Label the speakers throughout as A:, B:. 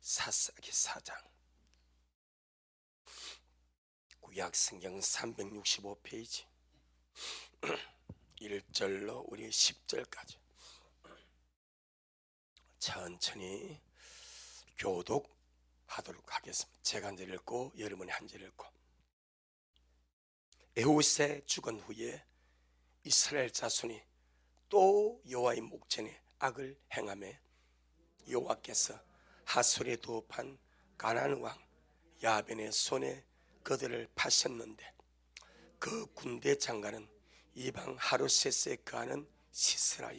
A: 사사기 4장 구약성경 365페이지 1절로 우리 10절까지 천천히 교독하도록 하겠습니다. 제가 한 절 읽고 여러분이 한 절 읽고. 에훗이 죽은 후에 이스라엘 자손이 또 여호와의 목전에 악을 행하며 여호와께서 하솔에 도읍한 가나안 왕 야벤의 손에 그들을 파셨는데 그 군대 장관은 이방 하루셋에 거하는 시스라요.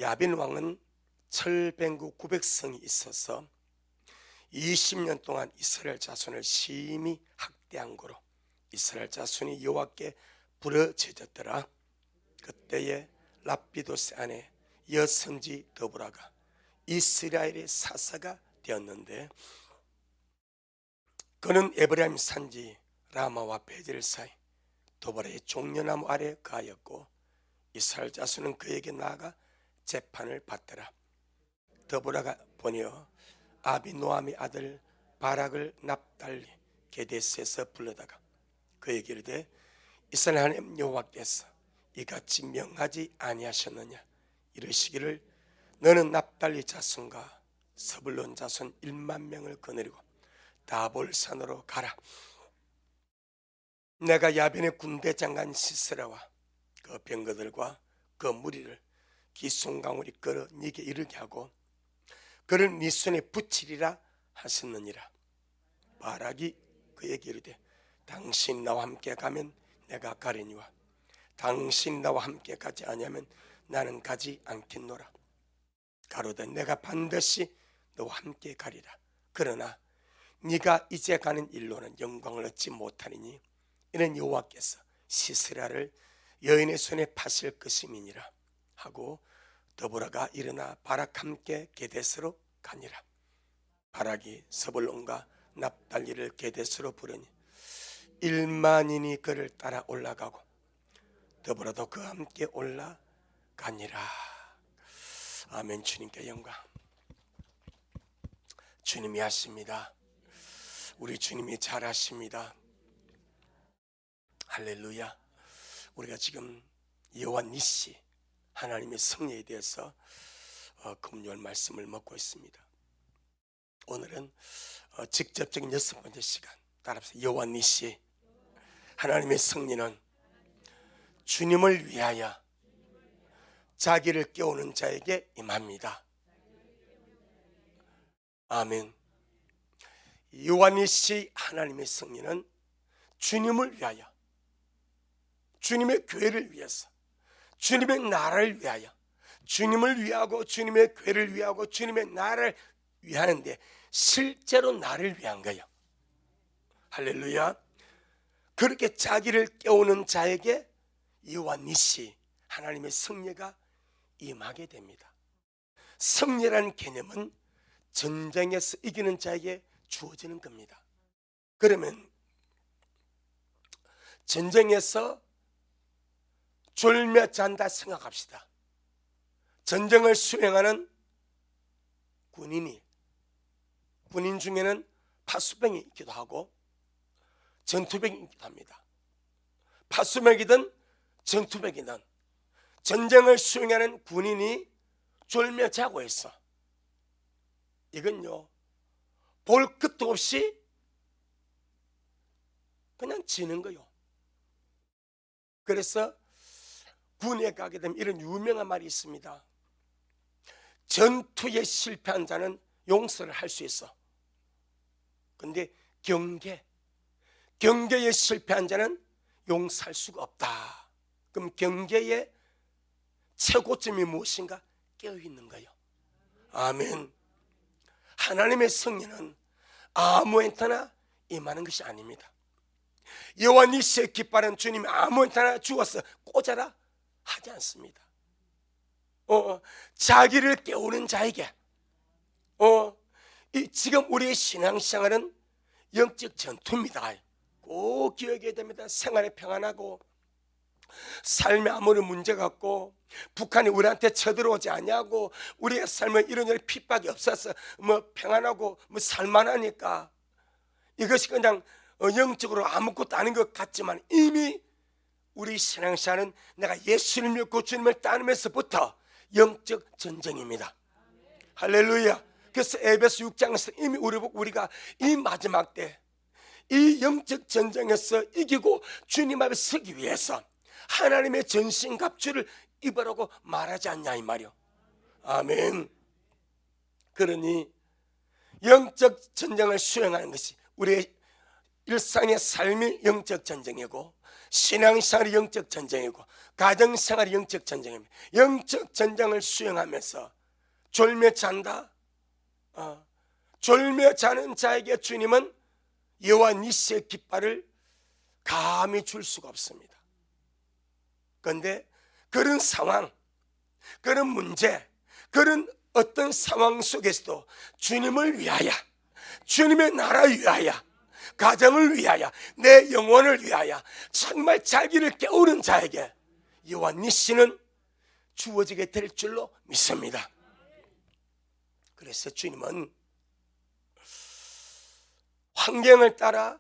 A: 야벤 왕은 철병구 900성이 있어서 20년 동안 이스라엘 자손을 심히 학대한 거로 이스라엘 자손이 여호와께 부르짖었더라. 그때에 랍비도스 아내 여선지 드보라가 이스라엘의 사사가 되었는데 그는 에브라임 산지 라마와 베델 사이 드보라의 종려나무 아래 거하였고 이스라엘 자손은 그에게 나아가 재판을 받더라. 드보라가 보니어 아비노함의 아들 바락을 납달리 게데스에서 불러다가 그에게 이르되 이스라엘 하나님 여호와께서 이같이 명하지 아니하셨느냐 이르시기를 너는 납달리 자손과 서불론 자손 1만 명을 거느리고 다볼산으로 가라. 내가 야벤의 군대 장관 시스라와 그 병거들과 그 무리를 기송강으로 이끌어 네게 이르게 하고 그를 네 손에 붙이리라 하셨느니라. 바락이 그에게 이르되 당신 나와 함께 가면 내가 가려니와 당신 나와 함께 가지 아니하면 나는 가지 않겠노라. 가로되 내가 반드시 너와 함께 가리라. 그러나 네가 이제 가는 일로는 영광을 얻지 못하리니 이는 여호와께서 시스라를 여인의 손에 파실 것임이니라 하고 드보라가 일어나 바락 함께 게데스로 가니라. 바락이 서불론과 납달리를 게데스로 부르니 1만인이 그를 따라 올라가고 드보라도 그와 함께 올라가니라. 아멘. 주님께 영광. 주님이 하십니다. 우리 주님이 잘하십니다. 할렐루야. 우리가 지금 여호와 니시 하나님의 성례에 대해서 금요일 말씀을 먹고 있습니다. 오늘은 직접적인 6번째 시간 따라서 여호와 니시 하나님의 성례는 주님을 위하여 자기를 깨우는 자에게 임합니다. 아멘. 여호와 니시 하나님의 성례는 주님을 위하여 주님의 교회를 위해서 주님의 나라를 위하여 주님을 위하고 주님의 교회를 위하고 주님의 나라를 위하는데 실제로 나를 위한 거예요. 할렐루야. 그렇게 자기를 깨우는 자에게 여호와 니시 하나님의 성례가 임하게 됩니다. 성례라는 개념은 전쟁에서 이기는 자에게 주어지는 겁니다. 그러면 전쟁에서 졸며 잔다 생각합시다. 전쟁을 수행하는 군인 중에는 파수병이 있기도 하고 전투병이 있기도 합니다. 파수병이든 전투병이든 전쟁을 수행하는 군인이 졸며 자고 있어. 이건요 볼 끝도 없이 그냥 지는 거요. 그래서 군에 가게 되면 이런 유명한 말이 있습니다. 전투에 실패한 자는 용서를 할 수 있어. 근데 경계에 실패한 자는 용서할 수가 없다. 그럼 경계의 최고점이 무엇인가? 깨어있는 거예요. 아멘. 하나님의 성례는 아무한테나 임하는 것이 아닙니다. 여호와 니시의 깃발은 주님이 아무한테나 주어서 꽂아라 하지 않습니다. 자기를 깨우는 자에게 지금 우리의 신앙생활은 영적 전투입니다. 꼭 기억해야 됩니다. 생활에 평안하고 삶에 아무런 문제가 없고 북한이 우리한테 쳐들어오지 않냐고 우리의 삶은 이런 핍박이 없어서 평안하고 살만하니까 이것이 그냥 영적으로 아무것도 아닌 것 같지만 이미 우리 신앙생활은 내가 예수를 믿고 주님을 따르면서부터 영적 전쟁입니다. 할렐루야. 그래서 에베소 6장에서 이미 우리가 이 마지막 때 이 영적 전쟁에서 이기고 주님 앞에 서기 위해서 하나님의 전신갑주를 입으라고 말하지 않냐 이 말이요. 아멘. 그러니 영적 전쟁을 수행하는 것이 우리의 일상의 삶이 영적 전쟁이고 신앙생활이 영적 전쟁이고 가정생활이 영적 전쟁입니다. 영적 전쟁을 수행하면서 졸며 잔다. 졸며 자는 자에게 주님은 여호와 니시의 깃발을 감히 줄 수가 없습니다. 그런데 그런 상황, 그런 문제, 그런 어떤 상황 속에서도 주님을 위하여, 주님의 나라를 위하여, 가정을 위하여, 내 영혼을 위하여 정말 자기를 깨우는 자에게 여호와 니시는 주어지게 될 줄로 믿습니다. 그래서 주님은 환경을 따라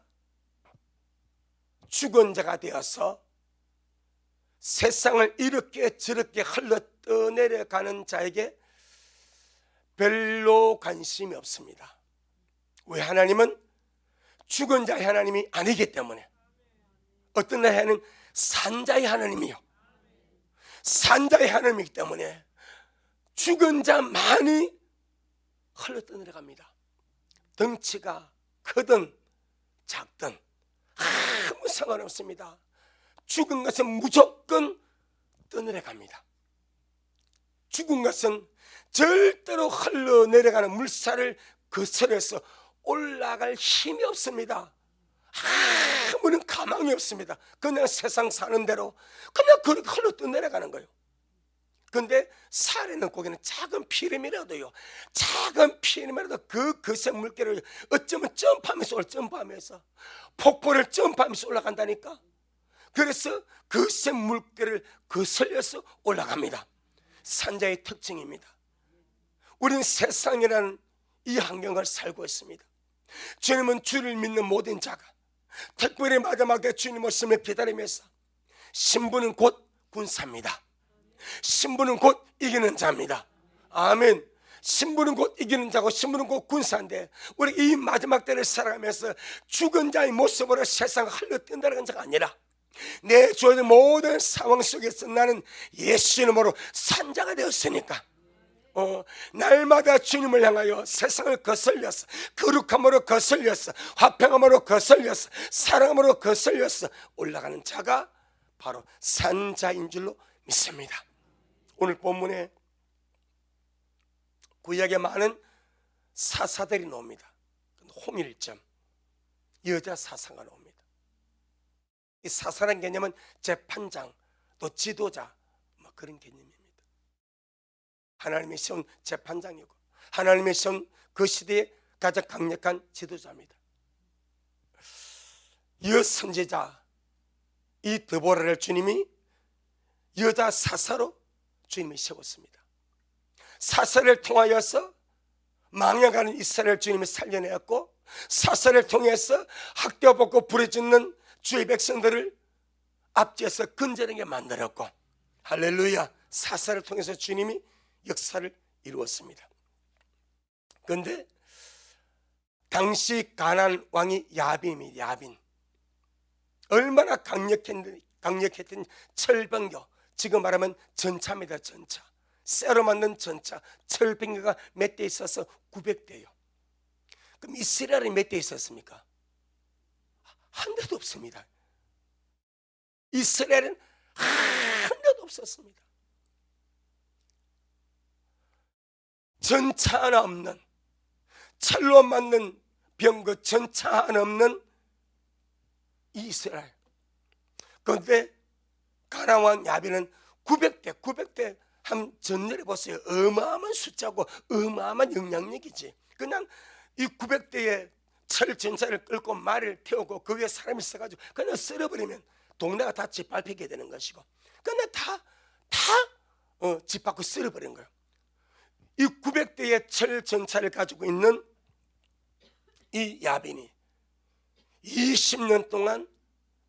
A: 죽은 자가 되어서 세상을 이렇게 저렇게 흘러 떠내려가는 자에게 별로 관심이 없습니다. 왜? 하나님은 죽은 자의 하나님이 아니기 때문에. 어떤 하나님은 산자의 하나님이요, 산자의 하나님이기 때문에 죽은 자 많이 흘러 떠내려갑니다. 덩치가 크든 작든 아무 상관없습니다. 죽은 것은 무조건 떠내려갑니다. 죽은 것은 절대로 흘러내려가는 물살을 거슬러서 올라갈 힘이 없습니다. 아무런 가망이 없습니다. 그냥 세상 사는 대로 그냥 그렇게 흘러 떠내려가는 거예요. 그런데 살에는 고기는 작은 피름이라도요, 작은 피름이라도 그 거센 물결을 어쩌면 점프하면서 폭포를 점프하면서 올라간다니까. 그래서 거센 물결을 거슬려서 올라갑니다. 산자의 특징입니다. 우리는 세상이라는 이 환경을 살고 있습니다. 주님은 주를 믿는 모든 자가 특별히 마지막에 주님 오심을 기다리면서 신부는 곧 군사입니다. 신부는 곧 이기는 자입니다. 아멘. 신부는 곧 이기는 자고 신부는 곧 군사인데 우리 이 마지막 때를 살아가면서 죽은 자의 모습으로 세상을 흘러뛴다는 자가 아니라 내 주어진 모든 상황 속에서 나는 예수 이름으로 산자가 되었으니까 날마다 주님을 향하여 세상을 거슬려서 거룩함으로 거슬려서 화평함으로 거슬려서 사랑함으로 거슬려서 올라가는 자가 바로 산자인 줄로 믿습니다. 오늘 본문에 구약에 많은 사사들이 나옵니다. 홍일점, 여자 사사가 나옵니다. 이 사사라는 개념은 재판장, 또 지도자 그런 개념입니다. 하나님이 세운 재판장이고 하나님이 세운 그 시대의 가장 강력한 지도자입니다. 여선지자 이 드보라를 주님이 여자 사사로 주님이 세웠습니다. 사사를 통하여서 망해가는 이스라엘 주님이 살려내었고 사사를 통해서 학교 벗고 부르짖는 주의 백성들을 앞뒤에서 근절하게 만들었고 할렐루야, 사사를 통해서 주님이 역사를 이루었습니다. 그런데 당시 가나안 왕이 야빈입니다. 야빈. 얼마나 강력했던 철병교, 지금 말하면 전차입니다. 전차, 쇠로 만든 전차, 철병교가 몇 대 있어서 900대요. 그럼 이스라엘이 몇 대 있었습니까? 한 대도 없습니다. 이스라엘은 한 대도 없었습니다. 전차 하나 없는, 철로 만든 병거 전차 하나 없는 이스라엘. 그런데 가나안 왕 야빈은 900대 한 전열해 보세요. 어마어마한 숫자고 어마어마한 영향력이지. 그냥 이 900대의 철 전차를 끌고 말을 태우고 그 위에 사람이 있어가지고 그냥 쓸어버리면 동네가 다 짓밟히게 되는 것이고, 근데 다 짓밟고 쓸어버린 거예요. 이 900대의 철 전차를 가지고 있는 이 야빈이 20년 동안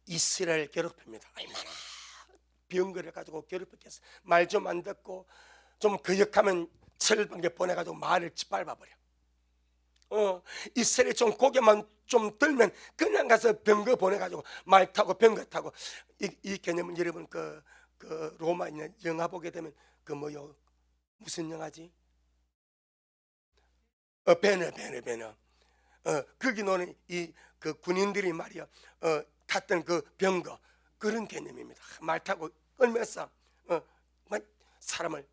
A: 이스라엘 괴롭힙니다. 얼마나 병거를 가지고 괴롭혔겠어요. 말 좀 안 듣고 좀 거역하면 철방에 보내가지고 말을 짓밟아버려. 이스라엘 좀 고개만 좀 들면 그냥 가서 병거 보내가지고 말 타고 병거 타고. 이 개념은 여러분 그 로마 영화 보게 되면 그 뭐요, 무슨 영화지? 베너. 거기 노는 이 그 군인들이 말이야 탔던 그 병거, 그런 개념입니다. 말 타고 끌면서 사람을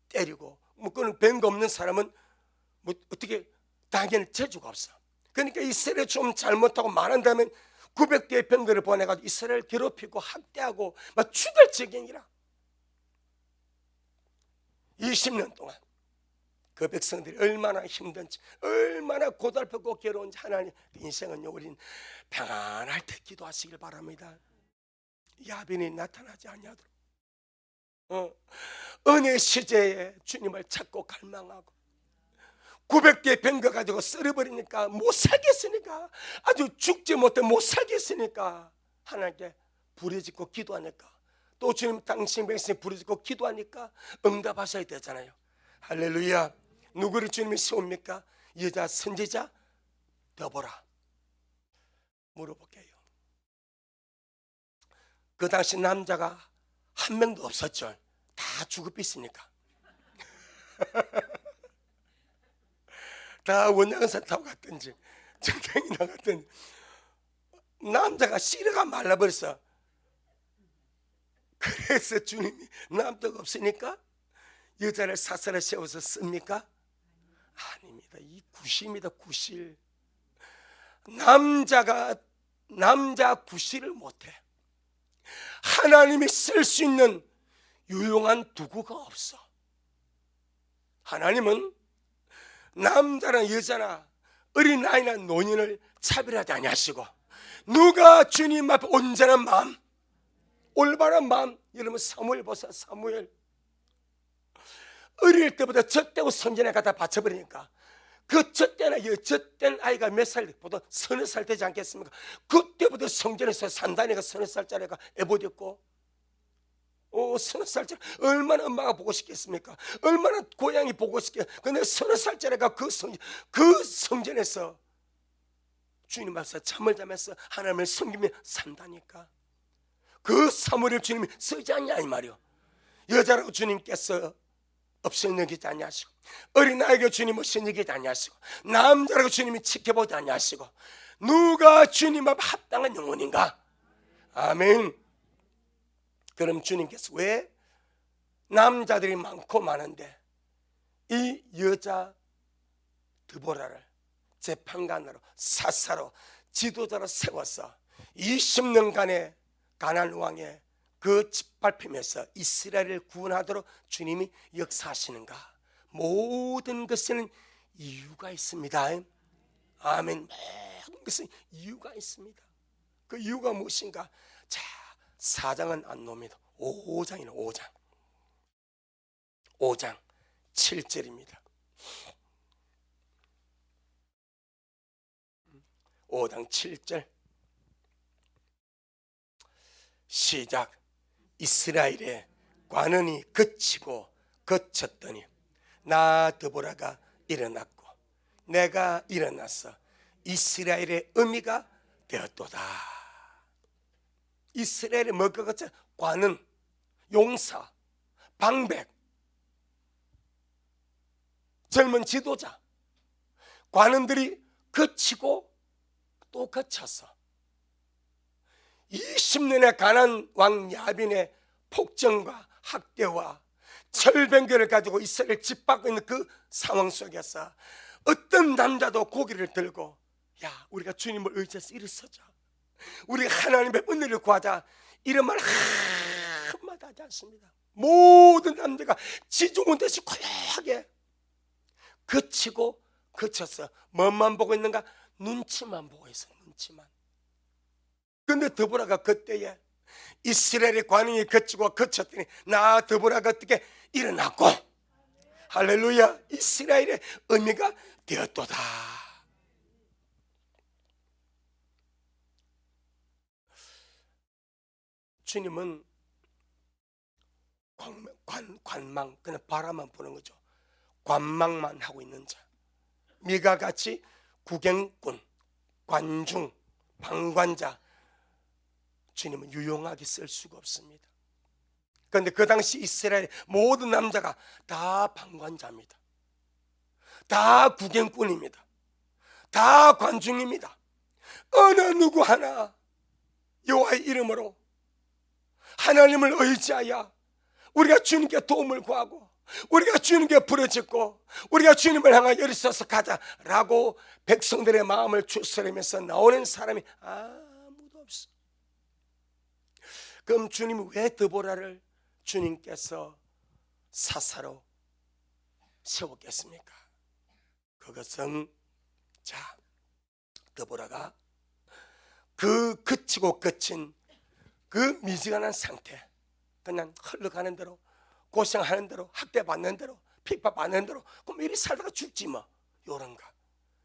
A: 때리고, 뭐 그런 병거 없는 사람은 뭐 어떻게 당연히 재주가 없어. 그러니까 이스라엘 좀 잘못하고 말한다면 900대의 병거를 보내가지고 이스라엘 괴롭히고 학대하고 막 죽을 지경이라. 20년 동안 그 백성들이 얼마나 힘든지, 얼마나 고달프고 괴로운지. 하나님, 인생은요, 우린 평안할 때 기도하시길 바랍니다. 야빈이 나타나지 아니하도록 은혜 시제에 주님을 찾고 갈망하고, 900개 병거 가지고 썰어버리니까 못 살겠으니까, 아주 죽지 못해 못 살겠으니까 하나님께 부르짖고 기도하니까, 또 주님 당신 백성이 부르짖고 기도하니까 응답하셔야 되잖아요. 할렐루야. 누구를 주님이 세웁니까? 여자 선지자 데보라. 물어볼게요. 그 당시 남자가 한 명도 없었죠. 다 죽어비으니까 다 원양사 타고 갔든지 정경이 나갔든지, 남자가 씨르가 말라버렸어. 그래서 주님이 남자가 없으니까 여자를 사사를 세워서 씁니까? 아닙니다. 이 구실입니다. 구실. 남자 구실을 못해. 하나님이 쓸 수 있는 유용한 도구가 없어. 하나님은 남자나 여자나 어린아이나 노인을 차별하지 아니하시고, 누가 주님 앞에 온전한 마음, 올바른 마음. 여러분 사무엘 보세요. 사무엘 어릴 때부터 젖대고 성전에 갖다 바쳐버리니까, 그 젖된 아이가 몇 살, 보통 서너 살 되지 않겠습니까? 그때부터 성전에서 산다니까 서너 살짜리가 애보됐고, 서너 살짜리 얼마나 엄마가 보고 싶겠습니까? 얼마나 고향이 보고 싶겠. 근데 서너 살짜리가 그 성전에서 주님 앞에서 잠을 자면서 하나님을 섬기며 산다니까. 그 사무엘을 주님이 쓰지 않냐 이 말이요. 여자라고 주님께서 없이 여기지 아니하시고, 어린아이가 주님 없이 여기지 아니하시고, 남자라고 주님이 지켜보지 아니하시고, 누가 주님 앞 합당한 영혼인가? 아멘. 그럼 주님께서 왜 남자들이 많고 많은데 이 여자 드보라를 재판관으로, 사사로, 지도자로 세워서 20년간의 가나안 왕의 그 짓밟히면서 이스라엘을 구원하도록 주님이 역사하시는가? 모든 것에는 이유가 있습니다. 아멘. 모든 것은 이유가 있습니다. 그 이유가 무엇인가? 자, 4장은 안 놉니다. 5장이네. 5장 7절입니다. 5장 7절 시작. 이스라엘의 관원이 그치고 그쳤더니 나 드보라가 일어났고 내가 일어나서 이스라엘의 의미가 되었도다. 이스라엘의 뭐가 그쳐? 관원, 용사, 방백, 젊은 지도자, 관원들이 그치고 또 그쳤어. 20년의 가나안 왕 야빈의 폭정과 학대와 철병거를 가지고 이스라엘을 짓밟고 있는 그 상황 속에서 어떤 남자도 고개를 들고, 야, 우리가 주님을 의지해서 일어서자, 우리가 하나님의 은혜를 구하자, 이런 말 한마디 하지 않습니다. 모든 남자가 지중원 듯이 고요하게 그치고 그쳤어. 뭐만 보고 있는가? 눈치만 보고 있어. 눈치만. 근데 드보라가 그때에 이스라엘의 관용이 그치고 그쳤더니 나 드보라가 어떻게 일어났고, 할렐루야, 이스라엘의 의미가 되었도다. 주님은 관망, 그냥 바라만 보는 거죠. 관망만 하고 있는 자, 미가 같이 구경꾼, 관중, 방관자, 주님은 유용하게 쓸 수가 없습니다. 그런데 그 당시 이스라엘 모든 남자가 다 방관자입니다. 다 구경꾼입니다. 다 관중입니다. 어느 누구 하나 여호와의 이름으로 하나님을 의지하여 우리가 주님께 도움을 구하고 우리가 주님께 부르짖고 우리가 주님을 향하여 일어서서 가자라고 백성들의 마음을 추스르면서 나오는 사람이 아무도 없어. 그럼 주님이 왜 드보라를 주님께서 사사로 세웠겠습니까? 그것은, 자, 드보라가 그 그치고 그친 그 미지근한 상태, 그냥 흘러가는 대로, 고생하는 대로, 학대받는 대로, 핍박받는 대로, 그럼 이리 살다가 죽지 뭐, 요런가.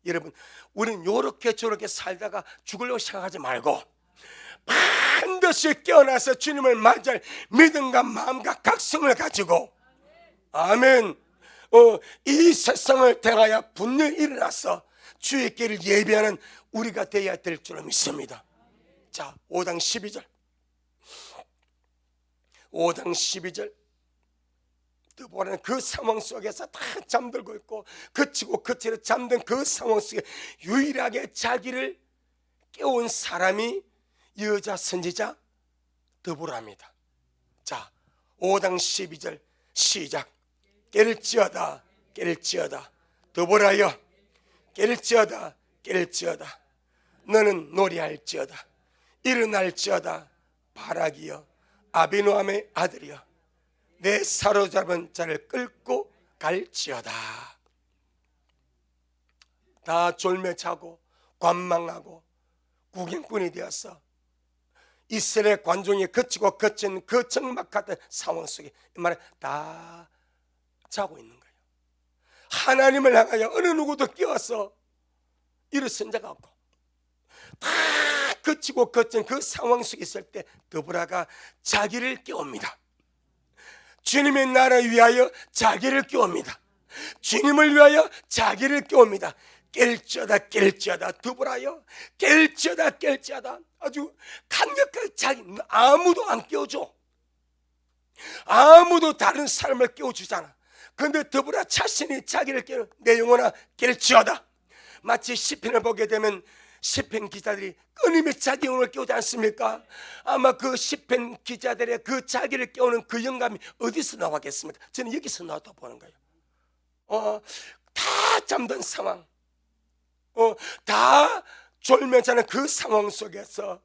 A: 여러분, 우리는 요렇게 저렇게 살다가 죽으려고 생각하지 말고 반드시 깨어나서 주님을 맞이할 믿음과 마음과 각성을 가지고, 아멘, 이 세상을 향하여 분명히 일어나서 주의 길을 예비하는 우리가 되어야 될 줄로 믿습니다. 자, 5장 12절 5장 12절 드보라는 그 상황 속에서 다 잠들고 있고 그치고 그치려 잠든 그 상황 속에 유일하게 자기를 깨운 사람이 여자 선지자 드보라입니다. 자, 5장 12절 시작. 깰지어다 깰지어다 드보라여, 깰지어다 깰지어다, 너는 노래할지어다, 일어날지어다 바라기여, 아비노함의 아들이여, 내 사로잡은 자를 끌고 갈지어다. 다 졸며 자고 관망하고 구경꾼이 되어서 이스라엘 관중이 그치고 그친 그 적막했던 상황 속에 이 말은 다 자고 있는 거예요. 하나님을 향하여 어느 누구도 깨워서 일어선 자가 없고 다 그치고 그친 그 상황 속에 있을 때 드보라가 자기를 깨웁니다. 주님의 나라를 위하여 자기를 깨웁니다. 주님을 위하여 자기를 깨웁니다. 깰지어다 깰지어다 드보라여, 깰지어다 깰지어다. 아주 강력하게 자기, 아무도 안 깨워줘. 아무도 다른 사람을 깨워주잖아. 그런데 드보라 자신이 자기를 깨워, 내 영혼아 깰지어다. 마치 시편을 보게 되면 시편 기자들이 끊임없이 자기 영혼을 깨우지 않습니까? 아마 그 시편 기자들의 그 자기를 깨우는 그 영감이 어디서 나왔겠습니까? 저는 여기서 나왔다고 보는 거예요. 다 잠든 상황, 다 졸며 자는 그 상황 속에서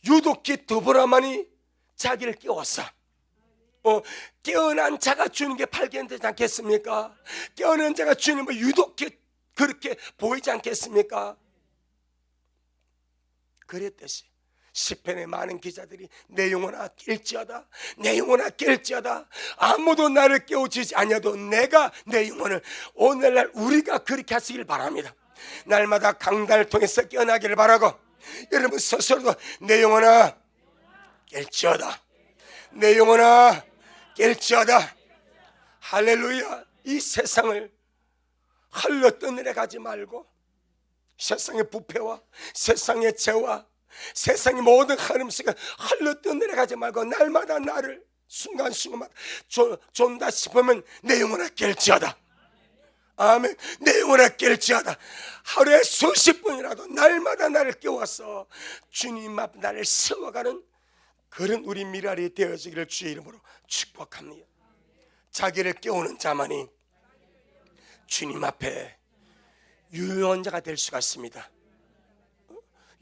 A: 유독히 드보라만이 자기를 깨웠어. 깨어난 자가 주님께 발견되지 않겠습니까? 깨어난 자가 주님을 유독히 그렇게 보이지 않겠습니까? 그랬듯이 시편의 많은 기자들이 내 영혼아 깰지어다, 내 영혼아 깰지어다, 아무도 나를 깨워주지 아니어도 내가 내 영혼을, 오늘날 우리가 그렇게 하시길 바랍니다. 날마다 강단을 통해서 깨어나기를 바라고, 여러분 스스로도 내 영혼아 깰지어다, 내 영혼아 깰지어다. 할렐루야. 이 세상을 흘러 떠내려 가지 말고 세상의 부패와 세상의 죄와 세상의 모든 흐름 속에 흘러 떠내려 가지 말고 날마다 나를 순간순간마다 존다 싶으면 내 영혼아 깰지어다. 아멘. 내 영혼아 깰지어다. 하루에 수십 분이라도 날마다 나를 깨워서 주님 앞 나를 세워가는 그런 우리 미랄이 되어지기를 주의 이름으로 축복합니다. 자기를 깨우는 자만이 주님 앞에 유용한 자가 될 수가 있습니다.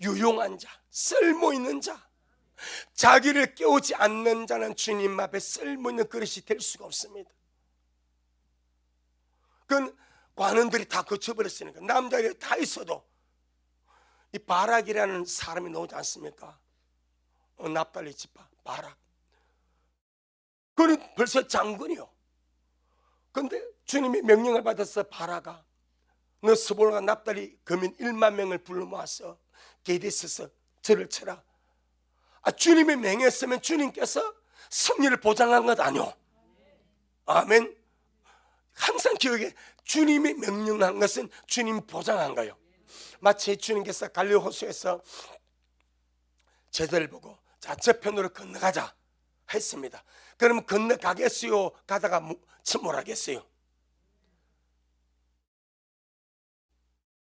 A: 유용한 자, 쓸모있는 자. 자기를 깨우지 않는 자는 주님 앞에 쓸모있는 그릇이 될 수가 없습니다. 그건 관원들이 다 거쳐버렸으니까 남자들이 다 있어도 이 바락이라는 사람이 나오지 않습니까? 납달리 지파 바락. 그는 벌써 장군이요. 근데 주님이 명령을 받아서 바라가 너 스볼과 납달리 거민 1만 명을 불러 모아서 게데스에서 절을 쳐라. 주님이 명했으면 주님께서 승리를 보장한 것 아니오. 아멘. 항상 기억에 주님이 명령한 것은 주님이 보장한 거예요. 마치 주님께서 갈릴리 호수에서 제자를 보고 자, 저편으로 건너가자 했습니다. 그러면 건너가겠어요? 가다가 침몰하겠어요?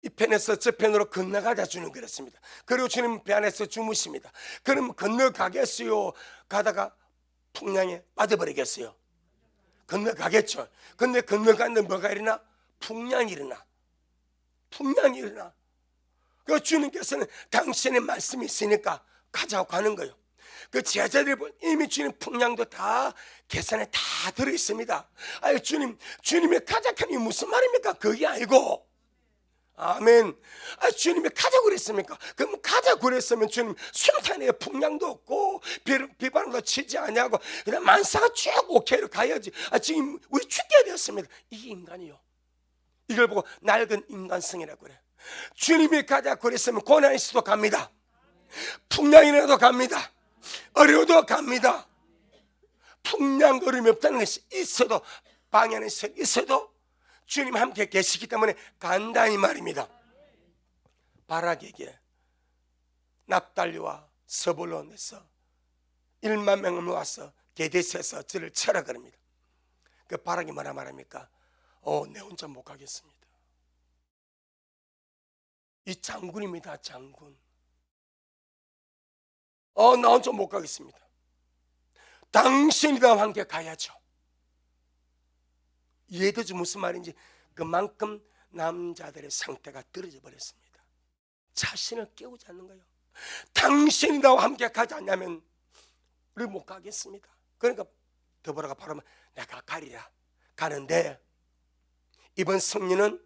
A: 이 편에서 저 편으로 건너가자 주님 그랬습니다. 그리고 주님 배 안에서 주무십니다. 그럼 건너가겠어요? 가다가 풍랑에 빠져버리겠어요? 건너가겠죠. 근데 건너가는데 뭐가 일어나? 풍랑이 일어나. 풍랑이 일어나. 그 주님께서는 당신의 말씀이 있으니까 가자고 가는 거예요. 그 제자들이 이미 주님 풍랑도 다 계산에 다 들어있습니다. 아유 주님의 가자하니 무슨 말입니까? 그게 아니고 아멘. 주님이 가자고 그랬습니까? 그럼 가자고 그랬으면 주님 순탄에 풍랑도 없고 비바람도 치지 않냐고 그냥 만사가 쭉 오케이로 가야지. 지금 우리 죽게 되었습니다. 이 인간이요. 이걸 보고 낡은 인간성이라고 그래. 주님이 가자고 그랬으면 고난이 있어도 갑니다. 풍랑이라도 갑니다. 어려워도 갑니다. 풍랑 어려움이 없다는 것이 있어도 방향에서 있어도 주님 함께 계시기 때문에 간다 이 말입니다. 바락에게 납달리와 스불론에서 1만 명을 모아서 게데스에서 저를 쳐라 그럽니다. 그 바락이 뭐라 말합니까? 내 혼자 못 가겠습니다. 이 장군입니다. 장군. 나 혼자 못 가겠습니다. 당신이랑 함께 가야죠. 이해되죠? 무슨 말인지. 그만큼 남자들의 상태가 떨어져 버렸습니다. 자신을 깨우지 않는 거예요. 당신이 나와 함께 가지 않냐면 우리 못 가겠습니다. 그러니까 더불어가 바로 내가 가리라. 가는데 이번 승리는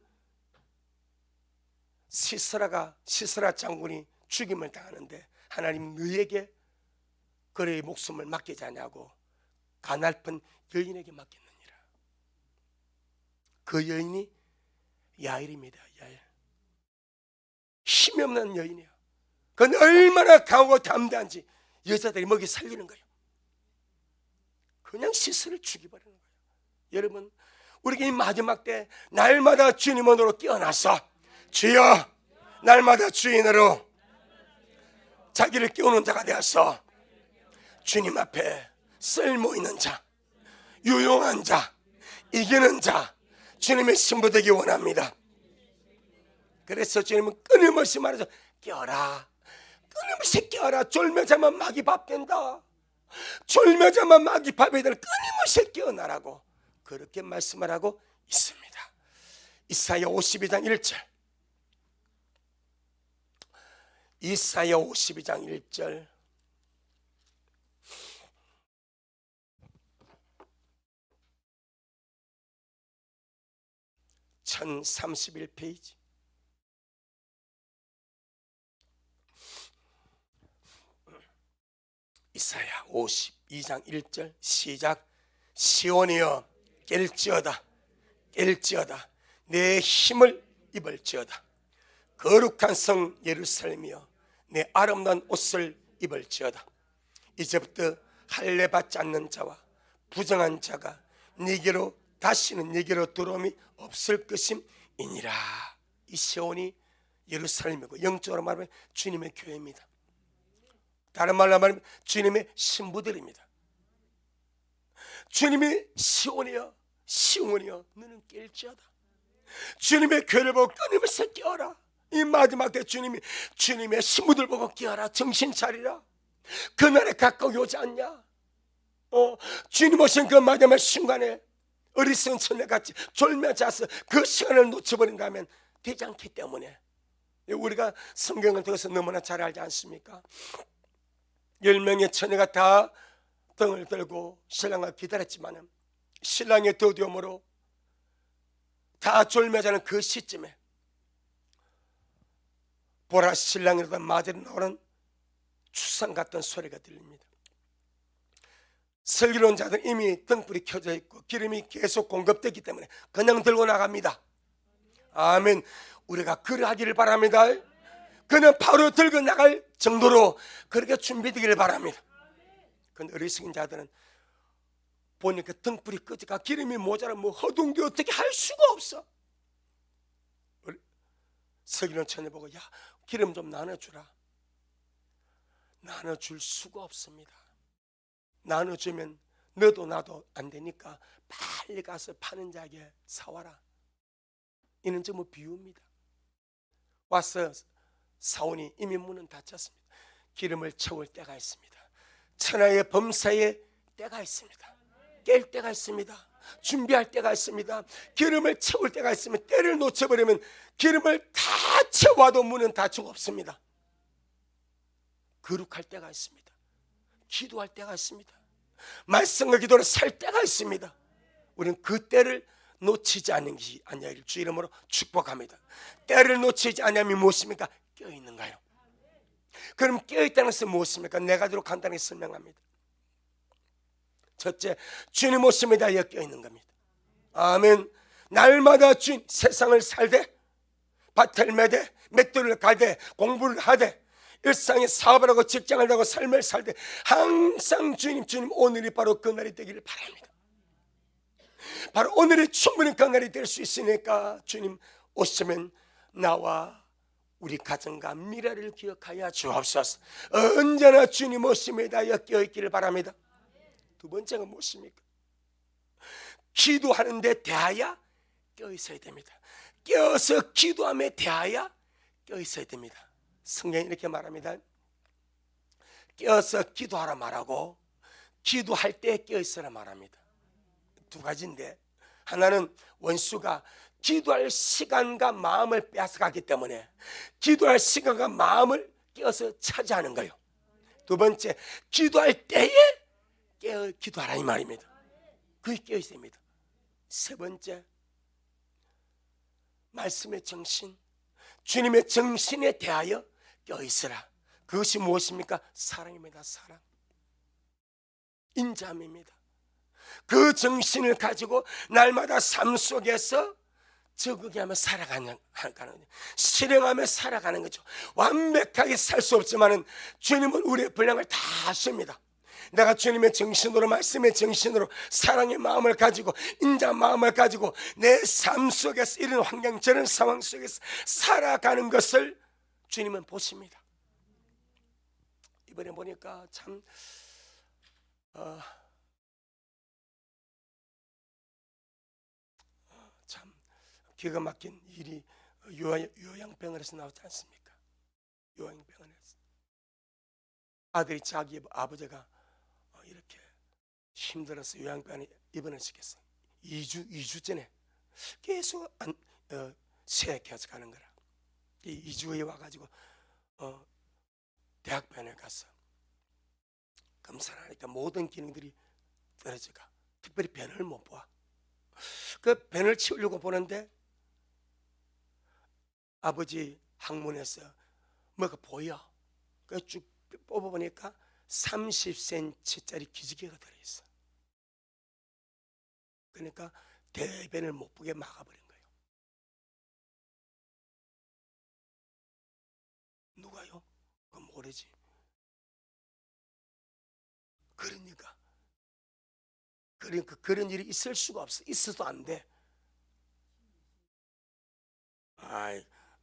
A: 시스라 장군이 죽임을 당하는데 하나님 너에게 그의 목숨을 맡기지 않냐고 가날픈 여인에게 맡겼느니라. 그 여인이 야일입니다. 야일. 힘이 없는 여인이에요. 그런데 얼마나 강하고 담대한지 여자들이 먹이 살리는 거예요. 그냥 시스를 죽여버리는 거예요. 여러분 우리가 이 마지막 때 날마다 주님으로 깨어나서 주여 날마다 주인으로 자기를 깨우는 자가 되어서 주님 앞에 쓸모있는 자, 유용한 자, 이기는 자 주님의 신부 되기 원합니다. 그래서 주님은 끊임없이 말해서 깨어라. 끊임없이 깨어라. 졸며자만 마귀 밥 된다. 졸며자만 마귀 밥이 될 끊임없이 깨어나라고 그렇게 말씀을 하고 있습니다. 이사야 52장 1절. 이사야 52장 1절. (1031페이지) 이사야 52장 1절 시작. 시온이여 깰지어다 깰지어다 내 힘을 입을지어다. 거룩한 성 예루살렘이여 내 아름다운 옷을 입을지어다. 이제부터 할례 받지 않는 자와 부정한 자가 네게로 다시는 네게로 들어옴이 없을 것임이니라. 이 시온이 예루살렘이고 영적으로 말하면 주님의 교회입니다. 다른 말로 말하면 주님의 신부들입니다. 주님이 시온이여 시온이여 너는 깰지어다. 주님의 교회를 보고 끊임없이 깨어라. 이 마지막 때 주님의 신부들 보고 깨어라. 정신 차리라. 그날에 가까이 오지 않냐. 주님 오신 그 마지막 순간에 어리석은 처녀같이 졸며자서 그 시간을 놓쳐버린다면 되지 않기 때문에 우리가 성경을 통해서 너무나 잘 알지 않습니까? 10명의 처녀가 다 등을 들고 신랑을 기다렸지만 신랑의 더디움으로 다 졸며자는 그 시점에 보라 신랑이라도 맞으러 나오는 추상 같은 소리가 들립니다. 슬기로운 자들은 이미 등불이 켜져 있고 기름이 계속 공급되기 때문에 그냥 들고 나갑니다. 아멘. 우리가 그러하기를 바랍니다. 그는 바로 들고 나갈 정도로 그렇게 준비되기를 바랍니다. 근데 어리석은 자들은 보니까 등불이 꺼지가 기름이 모자라 뭐 허둥대 어떻게 할 수가 없어. 슬기로운 처녀 보고 야 기름 좀 나눠주라. 나눠줄 수가 없습니다. 나눠주면 너도 나도 안 되니까 빨리 가서 파는 자에게 사와라. 이는 전부 비유입니다. 와서 사오니 이미 문은 닫혔습니다. 기름을 채울 때가 있습니다. 천하의 범사에 때가 있습니다. 깰 때가 있습니다. 준비할 때가 있습니다. 기름을 채울 때가 있으면 때를 놓쳐버리면 기름을 다 채워도 문은 닫히고 없습니다. 거룩할 때가 있습니다. 기도할 때가 있습니다. 말씀과 기도를 살 때가 있습니다. 우리는 그 때를 놓치지 않는 것이 아니하기를 주 이름으로 축복합니다. 때를 놓치지 않으면 무엇입니까? 껴있는가요? 그럼 껴있다는 것은 무엇입니까? 네 가지로 간단히 설명합니다. 첫째, 주님 오심에 대하여 껴있는 겁니다. 아멘. 날마다 주님 세상을 살되 밭을 매되 맷돌을 갈되 공부를 하되 일상의 사업을 하고 직장을 하고 삶을 살되 항상 주님 오늘이 바로 그날이 되기를 바랍니다. 바로 오늘이 충분히 그날이 될 수 있으니까 주님 오시면 나와 우리 가정과 미래를 기억하여 주옵소서. 언제나 주님 오심에 대하여 껴있기를 바랍니다. 두 번째가 무엇입니까? 기도하는데 대하여 껴있어야 됩니다. 껴서 기도함에 대하여 껴있어야 됩니다. 성경이 이렇게 말합니다. 껴서 기도하라 말하고 기도할 때 껴있으라 말합니다. 두 가지인데 하나는 원수가 기도할 시간과 마음을 뺏어가기 때문에 기도할 시간과 마음을 껴서 차지하는 거예요. 두 번째, 기도할 때에 깨어 기도하라 이 말입니다. 그게 깨어 있어야 됩니다. 세 번째, 말씀의 정신, 주님의 정신에 대하여 깨어 있으라. 그것이 무엇입니까? 사랑입니다. 사랑, 인자함입니다. 그 정신을 가지고 날마다 삶 속에서 적응하며 살아가는 실행하며 살아가는 거죠. 완벽하게 살 수 없지만은 주님은 우리의 분량을 다 아십니다. 내가 주님의 정신으로 말씀의 정신으로 사랑의 마음을 가지고 인자 마음을 가지고 내 삶 속에서 이런 환경 저런 상황 속에서 살아가는 것을 주님은 보십니다. 이번에 보니까 참 기가 막힌 일이 요양병원에서 나오지 않습니까? 요양병원에서 아들이 자기 아버지가 이렇게 힘들어서 요양병원에 입원을 시켰어요. 2주 전에 계속 쇠약해서 가는 거라. 2주 후에 와가지고 대학병원에 가서 검사를 하니까 모든 기능들이 떨어져가. 특별히 변을 못 봐. 그 변을 치우려고 보는데 아버지 항문에서 뭐가 보여. 그 쭉 뽑아보니까 30cm짜리 기지개가 들어있어. 그러니까 대변을 못 보게 막아버린 거예요. 누가요? 그건 모르지. 그러니까 그런 일이 있을 수가 없어. 있어도 안 돼.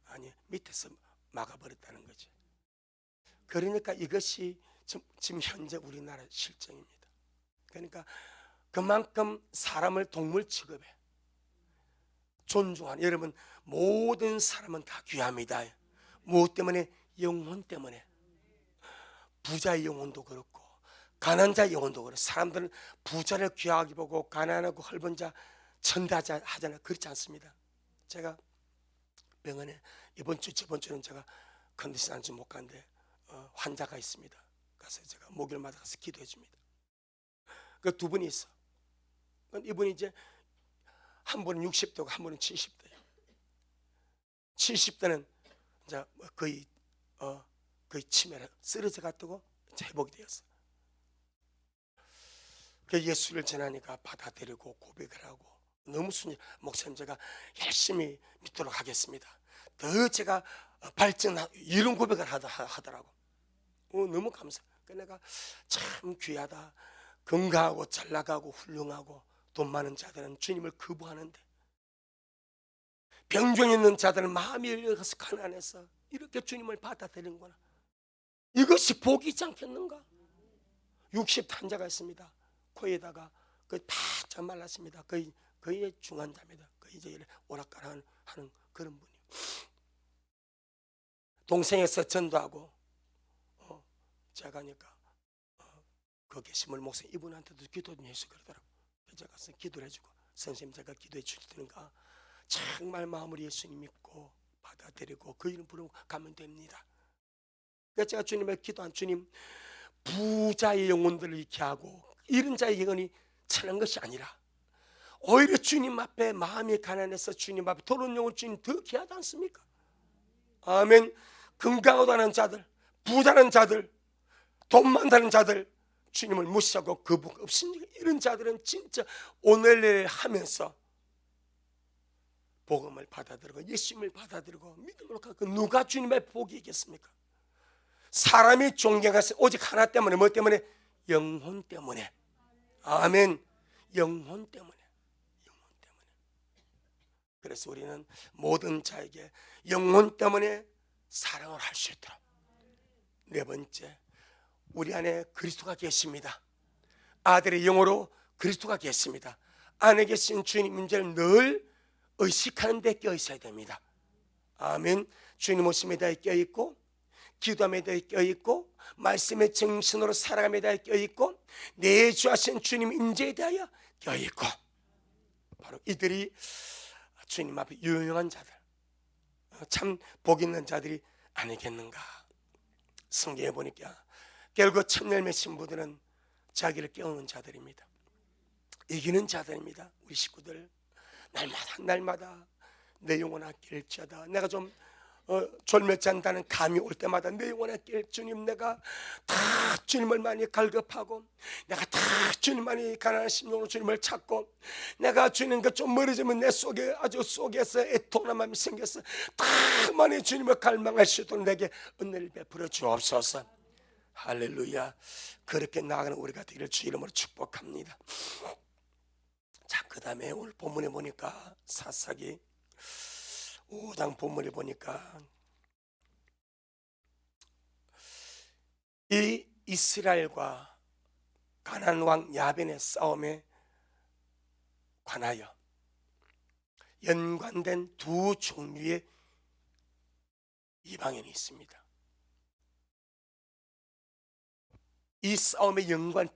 A: 아니 밑에서 막아버렸다는 거지. 그러니까 이것이 지금 현재 우리나라 실정입니다. 그러니까 그만큼 사람을 동물 취급해. 존중하는, 여러분 모든 사람은 다 귀합니다. 무엇 때문에? 영혼 때문에. 부자의 영혼도 그렇고 가난자의 영혼도 그렇고. 사람들은 부자를 귀하게 보고 가난하고 헐본 자 천대하자 하잖아요. 그렇지 않습니다. 제가 병원에 이번 주 저번 주는 제가 컨디션 안 좋아 못 가는데 환자가 있습니다. 가서 제가 목요일마다 가서 기도해 줍니다. 그 두 분이 있어. 이분이 이제 한 분은 60대고 한 분은 70대예요. 70대는 이제 거의 치매를 쓰러져 갔다고 회복이 되었어. 그 예수를 전하니까 받아들이고 고백을 하고, 너무 목사님 제가 열심히 믿도록 하겠습니다, 더 제가 이런 고백을 하더라고. 너무 감사. 내가 참 귀하다, 건강하고 잘 나가고 훌륭하고 돈 많은 자들은 주님을 거부하는데, 병중 있는 자들은 마음이 열려서 가난해서 이렇게 주님을 받아들이는구나. 이것이 복이지 않겠는가? 60탄자가 있습니다. 코에다가 바짝 말랐습니다. 거의 중환자입니다. 거의 이제 오락가락 하는 그런 분이요. 동생에서 전도하고 제가 가니까 그 계시물 목사 이분한테도 기도 좀 해서 그러더라고. 제가 가서 기도를 해주고, 선생님 제가 기도해 주시니까 정말 마음으로 예수님 믿고 받아들이고 그 이름 부르고 가면 됩니다. 그래서 제가 주님의 기도한, 주님 부자의 영혼들을 잃게 하고 이런 자의 영혼이 차는 것이 아니라 오히려 주님 앞에 마음이 가난해서 주님 앞에 도는 영혼 주님 더 귀하지 않습니까? 아멘. 건강하다는 자들, 부자는 자들, 돈 많다는 자들, 주님을 무시하고 거북 없습니까? 이런 자들은 진짜 오늘을 하면서 복음을 받아들이고 예수님을 받아들이고 믿음으로 가고, 누가 주님의 복이 있겠습니까? 사람이 존경하시 오직 하나 때문에, 뭐 때문에? 영혼 때문에. 아멘. 영혼 때문에. 영혼 때문에. 그래서 우리는 모든 자에게 영혼 때문에 사랑을 할 수 있도록. 네 번째, 우리 안에 그리스도가 계십니다. 아들의 영으로 그리스도가 계십니다. 안에 계신 주님 임재를 늘 의식하는 데 껴 있어야 됩니다. 아멘. 주님 오심에 대해 껴 있고, 기도함에 대해 껴 있고, 말씀의 정신으로 살아감에 대해 껴 있고, 내주하신 주님 임재에 대하여 껴 있고, 바로 이들이 주님 앞에 유용한 자들, 참 복 있는 자들이 아니겠는가. 성경에 보니까 결국 첫열매 신부들은 자기를 깨우는 자들입니다. 이기는 자들입니다. 우리 식구들 날마다 내 영혼아 깰지어다. 내가 좀 졸매지 않다는 감이 올 때마다 내 영혼아 깰 주님, 내가 다 주님을 많이 갈급하고, 내가 다 주님만이 가난한 심령으로 주님을 찾고, 내가 주님과 좀 멀어지면 내 속에 아주 속에서 애통한 마음이 생겨서 다 많이 주님을 갈망할 수 있도록 내게 은혜를 베풀어 주옵소서. 할렐루야. 그렇게 나아가는 우리가 되기를 주 이름으로 축복합니다. 자, 그 다음에 오늘 본문에 보니까 사사기 5장 본문에 보니까 이 이스라엘과 가나안 왕 야벤의 싸움에 관하여 연관된 두 종류의 이방인이 있습니다. 이 싸움에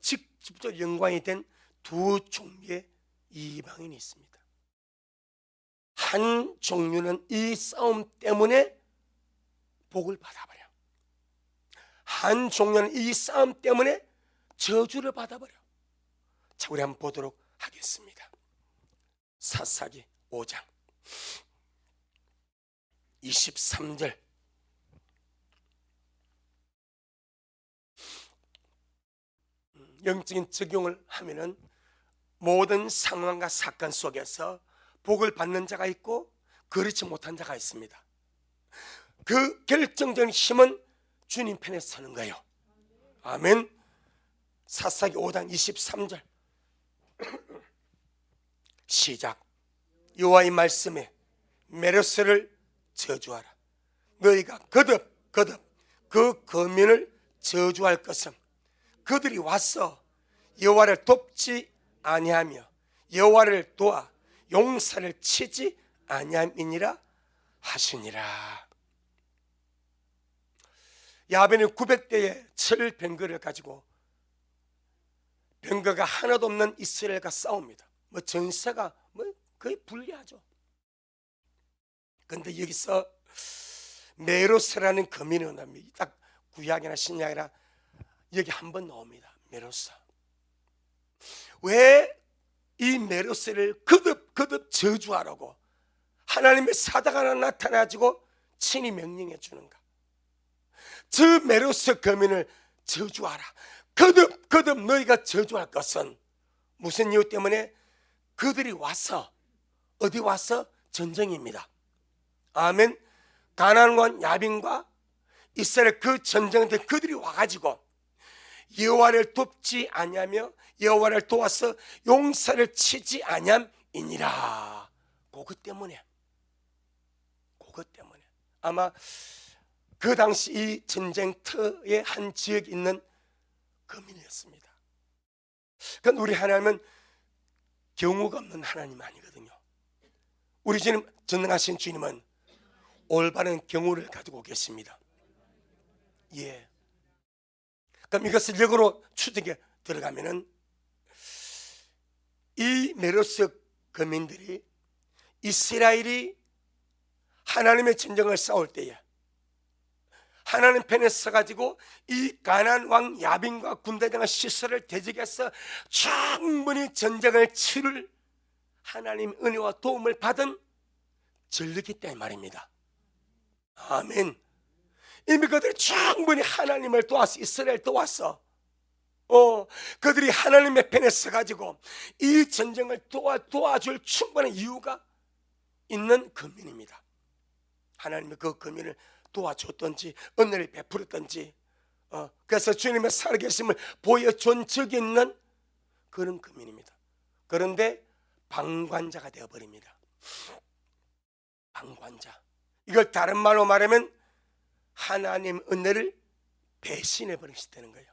A: 직접적으로 연관이 된 두 종류의 이방인이 있습니다. 한 종류는 이 싸움 때문에 복을 받아버려. 한 종류는 이 싸움 때문에 저주를 받아버려. 자, 우리 한번 보도록 하겠습니다. 사사기 5장 23절. 영적인 적용을 하면은 모든 상황과 사건 속에서 복을 받는 자가 있고 그렇지 못한 자가 있습니다. 그 결정적인 힘은 주님 편에 서는 거예요. 아멘. 사사기 5장 23절 시작. 여호와의 말씀에 메로스를 저주하라. 너희가 거듭 그 거민을 저주할 것은 그들이 와서 여호와를 돕지 아니하며 여호와를 도와 용사를 치지 아니함이니라 하시니라. 야벤은 900대의 철 병거를 가지고 병거가 하나도 없는 이스라엘과 싸웁니다. 전세가 거의 불리하죠. 그런데 여기서 메로스라는 거민이 나옵니다. 딱 구약이나 신약이나 여기 한번 나옵니다. 메로스. 왜 이 메로스를 거듭 저주하라고 하나님의 사자가 하나 나타나지고 친히 명령해 주는가? 저 메로스 거민을 저주하라. 거듭 너희가 저주할 것은 무슨 이유 때문에? 그들이 와서 어디 와서? 전쟁입니다. 아멘. 가나안 야빈과 이스라엘 그 전쟁 때 그들이 와가지고 여호와를 돕지 아니하며 여호와를 도와서 용사를 치지 아니함이니라. 그것 때문에 아마 그 당시 이 전쟁터의 한 지역에 있는 거민이었습니다. 그러니까 우리 하나님은 경우가 없는 하나님 아니거든요. 우리 주님, 전능하신 주님은 올바른 경우를 가지고 계십니다. 예. 그럼 이것을 역으로 추적에 들어가면은 이 메로스 거민들이 이스라엘이 하나님의 전쟁을 싸울 때에 하나님 편에 서가지고 이 가나안 왕 야빈과 군대 등의 시설을 대적해서 충분히 전쟁을 치를 하나님 은혜와 도움을 받은 전력이 있다 이 말입니다. 아멘. 이미 그들이 충분히 하나님을 도와서 이스라엘 도와서 그들이 하나님의 편에 서가지고 이 전쟁을 도와줄 충분한 이유가 있는 거민입니다. 하나님이 그 거민을 도와줬던지 은혜를 베풀었던지 그래서 주님의 살아계심을 보여준 적이 있는 그런 거민입니다. 그런데 방관자가 되어버립니다. 방관자. 이걸 다른 말로 말하면 하나님 은혜를 배신해버린 것이 되는 거예요.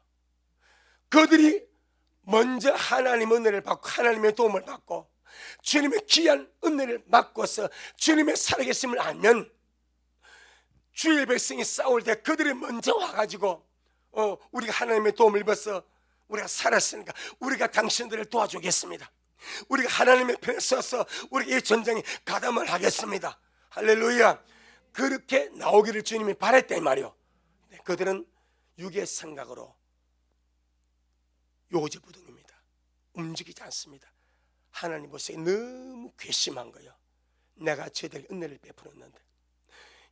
A: 그들이 먼저 하나님 은혜를 받고 하나님의 도움을 받고 주님의 귀한 은혜를 맡고서 주님의 살아계심을 알면 주의 백성이 싸울 때 그들이 먼저 와가지고 우리가 하나님의 도움을 받아서 우리가 살았으니까 우리가 당신들을 도와주겠습니다. 우리가 하나님의 편에 서서 우리가 이 전쟁에 가담을 하겠습니다. 할렐루야. 그렇게 나오기를 주님이 바랬다 이 말이요. 그들은 육의 생각으로 요지부동입니다. 움직이지 않습니다. 하나님 보시기에 너무 괘씸한 거예요. 내가 저들에게 은혜를 베풀었는데,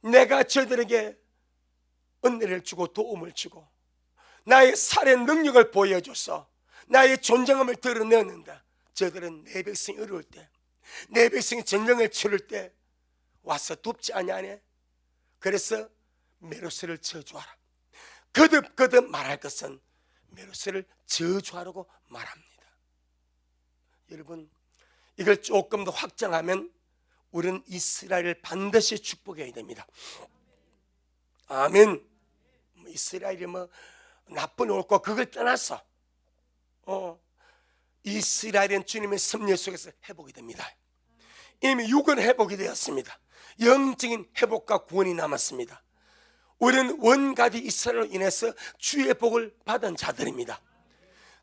A: 내가 저들에게 은혜를 주고 도움을 주고 나의 살의 능력을 보여줘서 나의 존재감을 드러내었는데 저들은 내 백성이 어려울 때, 내 백성이 전쟁을 치를 때 와서 돕지 아니하네. 그래서 메로스를 저주하라. 거듭 말할 것은 메로스를 저주하라고 말합니다. 여러분, 이걸 조금 더 확장하면 우리는 이스라엘을 반드시 축복해야 됩니다. 아멘. 이스라엘이 나쁜 옳고 그걸 떠나서 이스라엘은 주님의 섭리 속에서 회복이 됩니다. 이미 육은 회복이 되었습니다. 영적인 회복과 구원이 남았습니다. 우리는 원가지 이스라엘로 인해서 주의 복을 받은 자들입니다.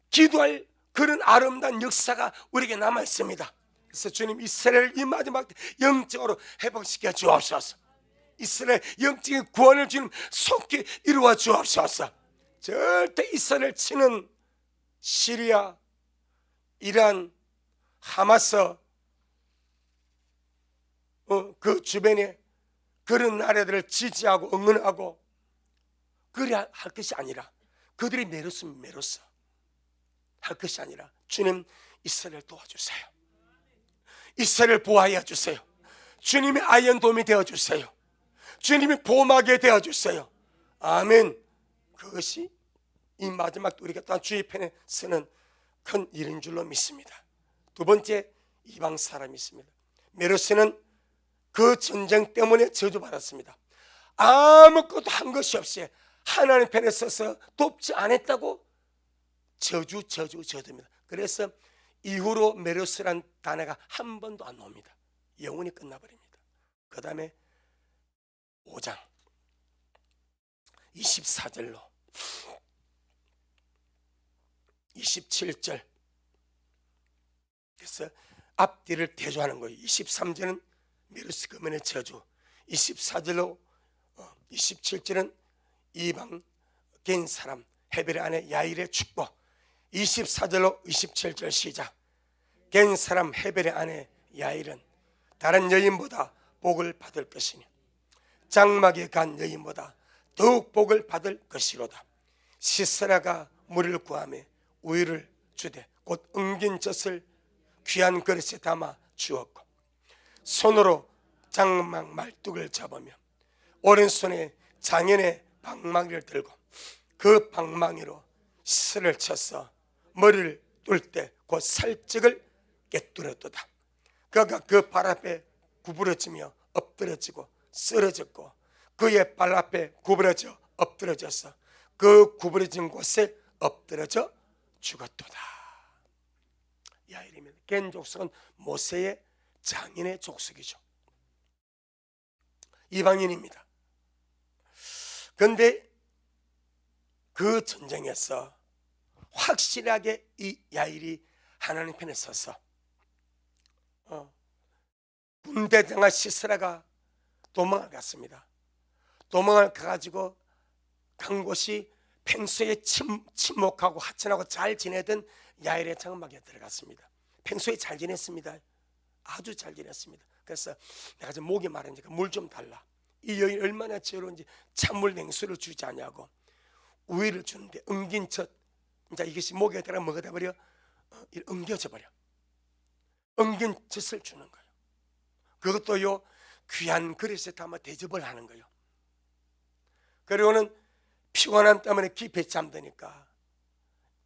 A: 기도할 그런 아름다운 역사가 우리에게 남아있습니다. 그래서 주님, 이스라엘 이 마지막 때 영적으로 회복시켜 주옵소서. 이스라엘 영적인 구원을 주님 속히 이루어 주옵소서. 절대 이스라엘 치는 시리아, 이란, 하마스 그 주변에 그런 나라들을 지지하고 응원하고 그래야 할 것이 아니라, 그들이 메로스면 메로스 할 것이 아니라, 주님 이스라엘 도와주세요. 이스라엘 보호하여 주세요. 주님의 아이언돔이 되어주세요. 주님의 보호막이 되어주세요. 아멘. 그것이 이 마지막 우리가 또한 주의 편에 서는 큰 일인 줄로 믿습니다. 두 번째, 이방 사람이 있습니다. 메로스는 그 전쟁 때문에 저주받았습니다. 아무것도 한 것이 없이 하나님 편에 서서 돕지 않았다고 저주입니다. 그래서 이후로 메로스란 단어가 한 번도 안 나옵니다. 영원히 끝나버립니다. 그 다음에 5장 24절로 27절, 그래서 앞뒤를 대조하는 거예요. 23절은 메로스 거민의 저주, 24절로 27절은 이방 개인 사람 헤벨의 아내 야일의 축복, 24절로 27절 시작. 개인 사람 헤벨의 아내 야일은 다른 여인보다 복을 받을 것이니 장막에 간 여인보다 더욱 복을 받을 것이로다. 시스라가 물을 구하며 우유를 주되 곧 엉긴 젖을 귀한 그릇에 담아 주었고, 손으로 장막 말뚝을 잡으며 오른손에 장인의 방망이를 들고 그 방망이로 실을 쳐서 머리를 뚫 때 그 살적을 깨뚫었도다. 그가 그 발 앞에 구부러지며 엎드러지고 쓰러졌고, 그의 발 앞에 구부러져 엎드러져서 그 구부러진 곳에 엎드러져 죽었도다. 야일입니다. 겐 족속은 모세의 장인의 족속이죠. 이방인입니다. 그런데 그 전쟁에서 확실하게 이 야일이 하나님 편에 서서 군대장아 시스라가 도망을 갔습니다. 도망을 가가지고 간 곳이 평소에 친목하고 하천하고 잘 지내던 야일의 장막에 들어갔습니다. 평소에 잘 지냈습니다. 아주 잘 지냈습니다. 그래서 내가 좀 목이 마르니까 물 좀 달라. 이 여인 얼마나 지혜로운지 찬물 냉수를 주지 않냐고 우유를 주는데 엉긴 젖, 이제 이것이 목에 들어 먹어다 버려, 엉겨져 버려. 엉긴 젖을 주는 거예요. 그것도요 귀한 그릇에 담아 대접을 하는 거예요. 그리고는 피곤함 때문에 깊이 잠드니까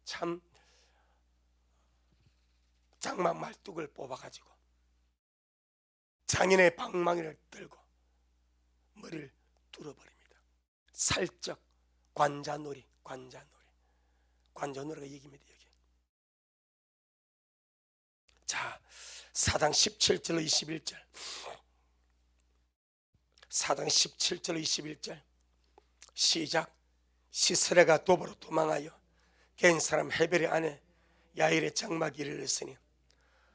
A: 참 장막 말뚝을 뽑아가지고 장인의 방망이를 들고 머리를 뚫어버립니다. 살적 관자놀이가 얘기입니다. 여기. 자, 사당 17절로 21절. 사당 17절로 21절 시작. 시스라가 도보로 도망하여 겐 사람 헤벨의 아내 야일의 장막에 이르렀으니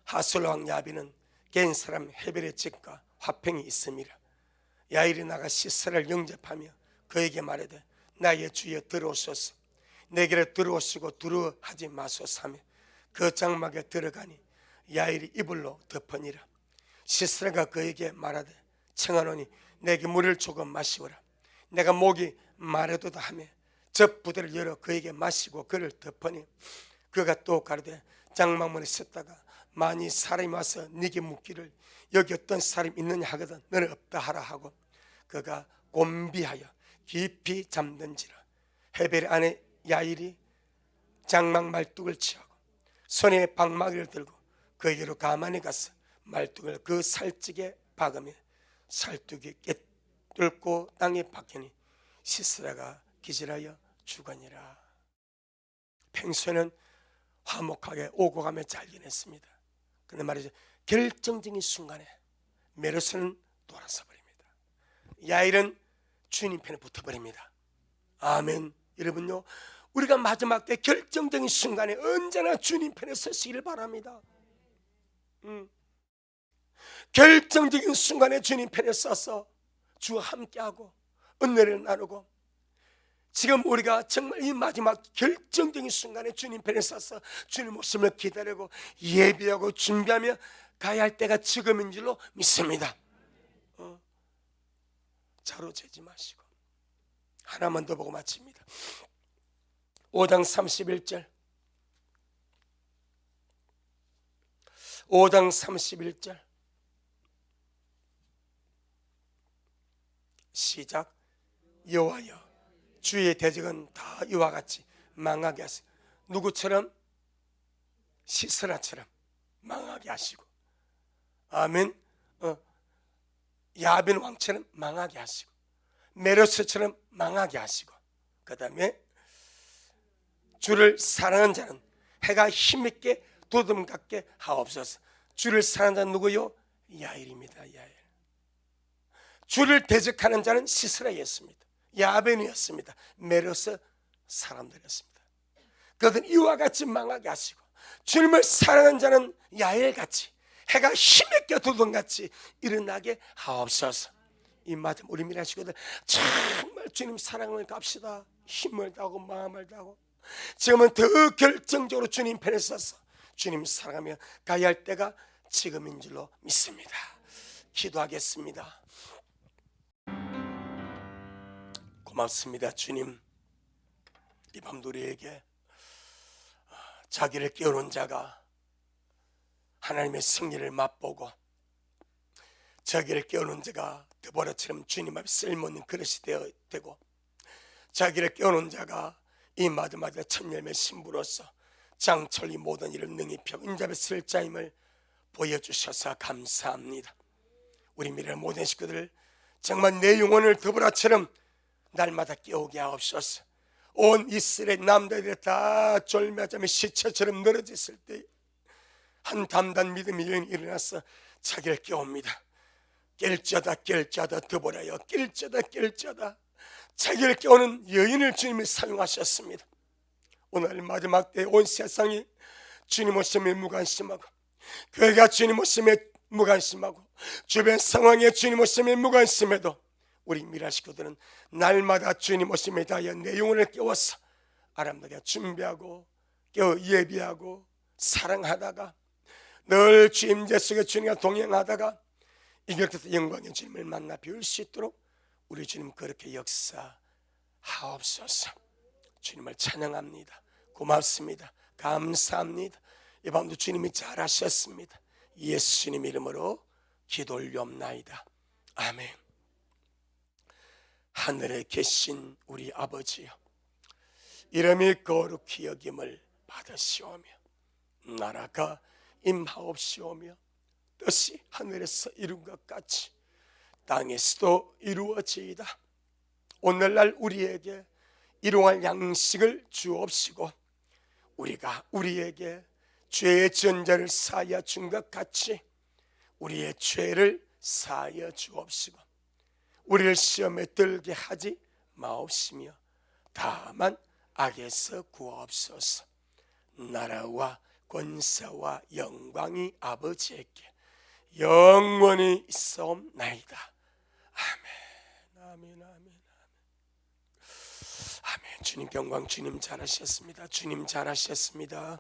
A: 하솔 왕 야비는 겐 사람 헤벨의 집과 화평이 있음이라. 야일이 나가 시스라를 영접하며 그에게 말하되 나의 주여 들어오소서, 내게로 들어오시고 두려워하지 마소서 하며 그 장막에 들어가니 야일이 이불로 덮으니라. 시스라가 그에게 말하되 청하노니 내게 물을 조금 마시오라. 내가 목이 마르도다 하며 젖 부대를 열어 그에게 마시고 그를 덮으니 그가 또 가로되 장막문에 섰다가 만일 사람이 와서 네게 묻기를 여기 어떤 사람이 있느냐 하거든 너는 없다 하라 하고 그가 곤비하여 깊이 잠든지라. 헤벨의 아내 야일이 장막 말뚝을 취하고 손에 방망이를 들고 그에게로 가만히 가서 말뚝을 그 살찌게 박으며 살뚝이 깨뚫고 땅에 박히니 시스라가 기절하여 죽으니라. 평소에는 화목하게 오고 가며 잘 지냈습니다. 그런데 말이죠, 결정적인 순간에 메르스는 돌아서 버립니다. 야일은 주님 편에 붙어버립니다. 아멘. 여러분요, 우리가 마지막 때 결정적인 순간에 언제나 주님 편에 서시기를 바랍니다. 결정적인 순간에 주님 편에 서서 주와 함께하고 은혜를 나누고, 지금 우리가 정말 이 마지막 결정적인 순간에 주님 편에 서서 주님 오심을 기다리고 예비하고 준비하며 가야 할 때가 지금인 줄로 믿습니다. 자로 재지 마시고 하나만 더 보고 마칩니다. 5장 31절 5장 31절 시작. 여호와여 주의 대적은 다 이와 같이 망하게 하시고, 누구처럼? 시스라처럼 망하게 하시고, 아멘. 야빈 왕처럼 망하게 하시고, 메로스처럼 망하게 하시고, 그 다음에 주를 사랑하는 자는 해가 힘있게 도둠 같게 하옵소서. 주를 사랑하는 자는 누구요? 야일입니다. 야일. 주를 대적하는 자는 시스라였습니다. 야벤이었습니다. 메로스 사람들이었습니다. 그들은 이와 같이 망하게 하시고, 주님을 사랑하는 자는 야일같이 해가 힘있게 도둠같이 일어나게 하옵소서. 이 말씀 우리 미라시거든. 정말 주님 사랑을 갑시다. 힘을 다하고 마음을 다하고 지금은 더 결정적으로 주님 편에 서서 주님 사랑하며 가야 할 때가 지금인 줄로 믿습니다. 기도하겠습니다. 고맙습니다. 주님, 이 밤도 우리에게 자기를 깨우는 자가 하나님의 승리를 맛보고, 자기를 깨우는 자가 드보라처럼 주님 앞에 쓸모있는 그릇이 되고, 자기를 깨우는 자가 이 마드마드 천열매 신부로서 장철이 모든 일을 능히 펴 인잡에 쓸 자임을 보여주셔서 감사합니다. 우리 미래 모든 식구들 정말 내 영혼을 드보라처럼 날마다 깨우게 하옵소서. 온 이스라엘 남자들이 다 졸매하자며 시체처럼 늘어졌을 때 한 담단 믿음이 일어나서 자기를 깨웁니다. 깰자다 드보라여, 깰자다 자기를 깨우는 여인을 주님이 사용하셨습니다. 오늘 마지막 때 온 세상이 주님 오심에 무관심하고, 교회가 주님 오심에 무관심하고, 주변 상황에 주님 오심에 무관심해도 우리 미라 식구들은 날마다 주님 오심에 대하여 내 영혼을 깨워서 아름답게 준비하고 예비하고 사랑하다가 늘 주임제 속에 주님과 동행하다가 이길 때 영광의 주님을 만나 배울 수 있도록 우리 주님 그렇게 역사하옵소서. 주님을 찬양합니다. 고맙습니다. 감사합니다. 이 밤도 주님이 잘하셨습니다. 예수님 이름으로 기도 올리옵나이다. 아멘. 하늘에 계신 우리 아버지여, 이름이 거룩히 여김을 받으시오며 나라가 임하옵시오며 뜻이 하늘에서 이룬 것 같이 땅에서도 이루어지이다. 오늘날 우리에게 일용할 양식을 주옵시고, 우리가 우리에게 죄의 전자를 사하여 준 것 같이 우리의 죄를 사하여 주옵시고, 우리를 시험에 들게 하지 마옵시며 다만 악에서 구하옵소서. 나라와 권세와 영광이 아버지에게 영원히 있사옵나이다. 아멘. 주님 영광, 주님 잘하셨습니다. 주님 잘하셨습니다.